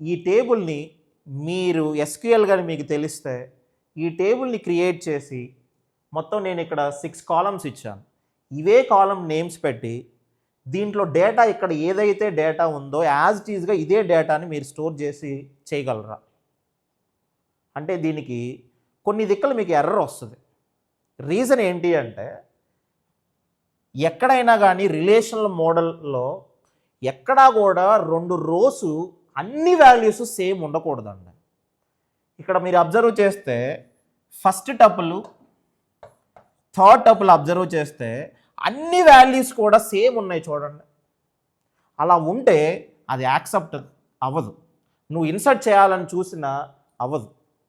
ఈ టేబుల్ని మీరు ఎస్క్యూఎల్ కానీ మీకు తెలిస్తే ఈ టేబుల్ని క్రియేట్ చేసి మొత్తం నేను ఇక్కడ 6 కాలమ్స్ ఇచ్చాను. ఇవే కాలం నేమ్స్ పెట్టి దీంట్లో డేటా ఇక్కడ ఏదైతే డేటా ఉందో యాజ్ ఇట్ ఈజ్గా ఇదే డేటాని మీరు స్టోర్ చేసి చేయగలరా? అంటే దీనికి కొన్ని దిక్కులు మీకు ఎర్రర్ వస్తుంది. రీజన్ ఏంటి అంటే ఎక్కడైనా కానీ రిలేషనల్ మోడల్లో ఎక్కడా కూడా 2 రోస్ అన్ని వాల్యూస్ సేమ్ ఉండకూడదండి. ఇక్కడ మీరు అబ్జర్వ్ చేస్తే first tuple third tuple observe చేస్తే అన్ని వాల్యూస్ కూడా సేమ్ ఉన్నాయి చూడండి. అలా ఉంటే అది యాక్సెప్ట్ అవ్వదు. నువ్వు ఇన్సర్ట్ చేయాలని చూసినా అవ్వదు.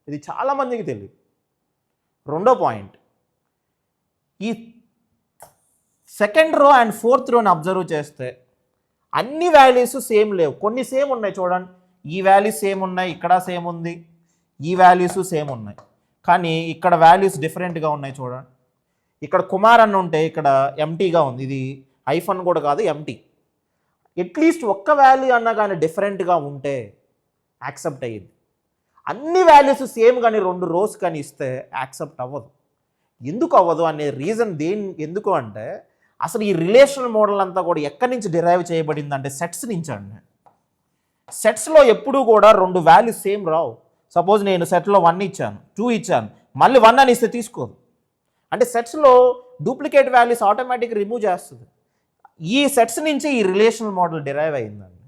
ఇది చాలామందికి తెలియదు. రెండో పాయింట్, ఈ second row and fourth రోని observe చేస్తే అన్ని వాల్యూస్ సేమ్ లేవు, కొన్ని సేమ్ ఉన్నాయి చూడండి. ఈ వాల్యూస్ సేమ్ ఉన్నాయి, ఇక్కడ సేమ్ ఉంది, ఈ వాల్యూస్ సేమ్ ఉన్నాయి, కానీ ఇక్కడ వాల్యూస్ డిఫరెంట్గా ఉన్నాయి చూడండి. ఇక్కడ కుమార్ అని ఉంటే ఇక్కడ ఎంటీగా ఉంది, ఇది ఐఫోన్ కూడా కాదు ఎంటీ. అట్లీస్ట్ ఒక్క వాల్యూ అన్నా కానీ డిఫరెంట్గా ఉంటే యాక్సెప్ట్ అయ్యింది. అన్ని వాల్యూస్ సేమ్ కానీ 2 రోస్ కానీ ఇస్తే యాక్సెప్ట్ అవ్వదు. ఎందుకు అవ్వదు అనే రీజన్ ఎందుకు అంటే అసలు ఈ రిలేషనల్ మోడల్ అంతా కూడా ఎక్కడి నుంచి డిరైవ్ చేయబడింది అంటే సెట్స్ నుంచి అండి. సెట్స్లో ఎప్పుడూ కూడా 2 వాల్యూస్ సేమ్ రావు. సపోజ్ నేను సెట్లో 1 ఇచ్చాను, 2 ఇచ్చాను, మళ్ళీ 1 అని ఇస్తే తీసుకోదు. అంటే సెట్స్లో డూప్లికేట్ వాల్యూస్ ఆటోమేటిక్గా రిమూవ్ చేస్తుంది. ఈ సెట్స్ నుంచి ఈ రిలేషనల్ మోడల్ డిరైవ్ అయిందండి.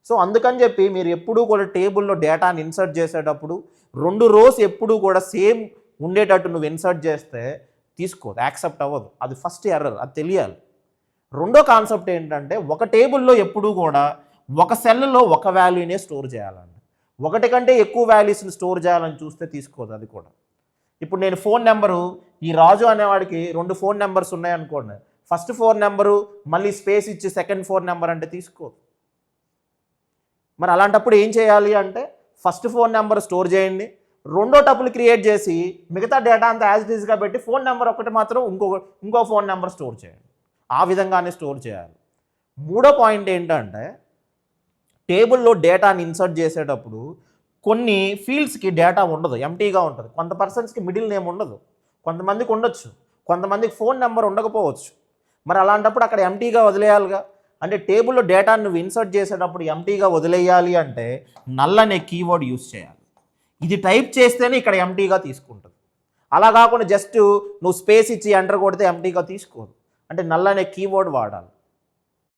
సో అందుకని చెప్పి మీరు ఎప్పుడూ కూడా టేబుల్లో డేటాని ఇన్సర్ట్ చేసేటప్పుడు 2 రోస్ ఎప్పుడూ కూడా సేమ్ ఉండేటట్టు నువ్వు ఇన్సర్ట్ చేస్తే తీసుకోదు, యాక్సెప్ట్ అవ్వదు. అది ఫస్ట్ ఎర్రర్, అది తెలియాలి. రెండో కాన్సెప్ట్ ఏంటంటే ఒక టేబుల్లో ఎప్పుడూ కూడా ఒక సెల్లో ఒక వాల్యూనే స్టోర్ చేయాలండి. ఒకటి కంటే ఎక్కువ వాల్యూస్ని స్టోర్ చేయాలని చూస్తే తీసుకోదు అది కూడా. ఇప్పుడు నేను ఫోన్ నెంబరు, ఈ రాజు అనేవాడికి 2 ఫోన్ నెంబర్స్ ఉన్నాయనుకోండి, ఫస్ట్ 4 నెంబరు మళ్ళీ స్పేస్ ఇచ్చి సెకండ్ 4 నెంబర్ అంటే తీసుకోదు. మరి అలాంటప్పుడు ఏం చేయాలి అంటే ఫస్ట్ 4 నెంబర్ స్టోర్ చేయండి, రెండో టపుల్ క్రియేట్ చేసి మిగతా డేటా అంతా యాజ్ ఇట్ ఈజ్గా పెట్టి ఫోన్ నెంబర్ ఒకటి మాత్రం ఇంకో ఫోన్ నెంబర్ స్టోర్ చేయండి. ఆ విధంగానే స్టోర్ చేయాలి. మూడో పాయింట్ ఏంటంటే టేబుల్లో డేటాని ఇన్సర్ట్ చేసేటప్పుడు కొన్ని ఫీల్డ్స్కి డేటా ఉండదు, ఎంటీగా ఉంటుంది. కొంత పర్సన్స్కి మిడిల్ నేమ్ ఉండదు, కొంతమందికి ఉండొచ్చు, కొంతమందికి ఫోన్ నెంబర్ ఉండకపోవచ్చు. మరి అలాంటప్పుడు అక్కడ ఎంటీగా వదిలేయాలిగా. అంటే టేబుల్లో డేటాను నువ్వు ఇన్సర్ట్ చేసేటప్పుడు ఎంటీగా వదిలేయాలి అంటే నల్ అనే కీవర్డ్ యూజ్ చేయాలి. ఇది టైప్ చేస్తేనే ఇక్కడ ఎంటీగా తీసుకుంటుంది. అలా కాకుండా జస్ట్ నువ్వు స్పేస్ ఇచ్చి ఎంటర్ కొడితే ఎంటీగా తీసుకోదు. అంటే నల్ అనే కీవర్డ్ వాడాలి.